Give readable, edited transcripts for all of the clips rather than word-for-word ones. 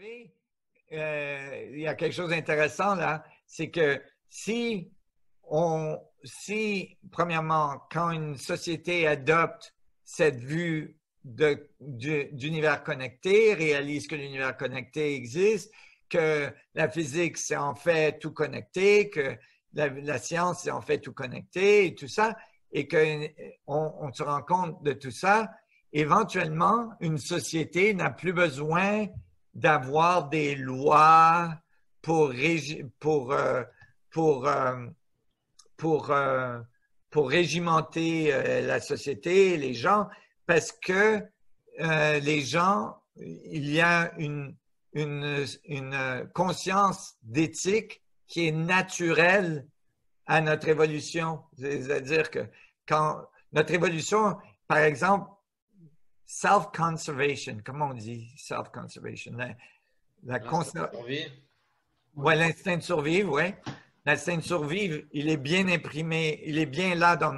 savez, il y a quelque chose d'intéressant là, c'est que premièrement, quand une société adopte cette vue d'univers connecté, réalise que l'univers connecté existe, que la physique, c'est en fait tout connecté, que la science, c'est en fait tout connecté et tout ça, et qu'on se rend compte de tout ça, éventuellement, une société n'a plus besoin d'avoir des lois pour, pour, pour, pour, pour régimenter la société, les gens, parce que les gens, il y a une conscience d'éthique qui est naturelle à notre évolution. C'est-à-dire que quand notre évolution, par exemple, self-conservation, comment on dit self-conservation? L'instinct de survie. Ouais, l'instinct de survivre, oui. L'instinct de survivre, il est bien imprimé, il est bien là dans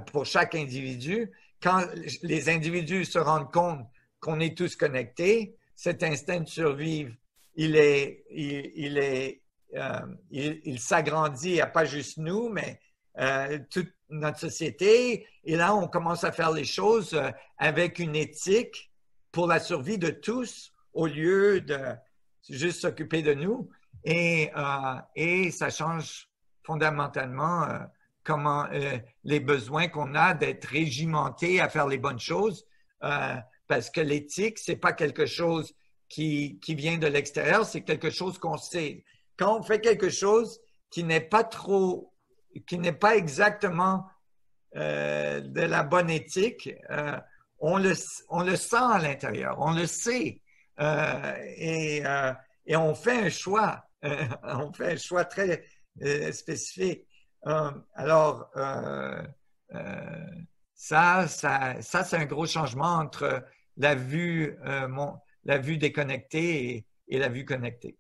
pour chaque individu. Quand les individus se rendent compte qu'on est tous connectés, cet instinct de survivre, il s'agrandit, il n'y a pas juste nous, mais toute notre société. Et là, on commence à faire les choses avec une éthique pour la survie de tous, au lieu de juste s'occuper de nous. Et ça change fondamentalement comment les besoins qu'on a d'être régimentés à faire les bonnes choses. Parce que l'éthique, c'est pas quelque chose qui vient de l'extérieur, c'est quelque chose qu'on sait. Quand on fait quelque chose qui n'est pas exactement de la bonne éthique, on le sent à l'intérieur, on le sait. Et on fait un choix. On fait un choix très spécifique. Alors, ça c'est un gros changement entre la vue déconnectée et la vue connectée.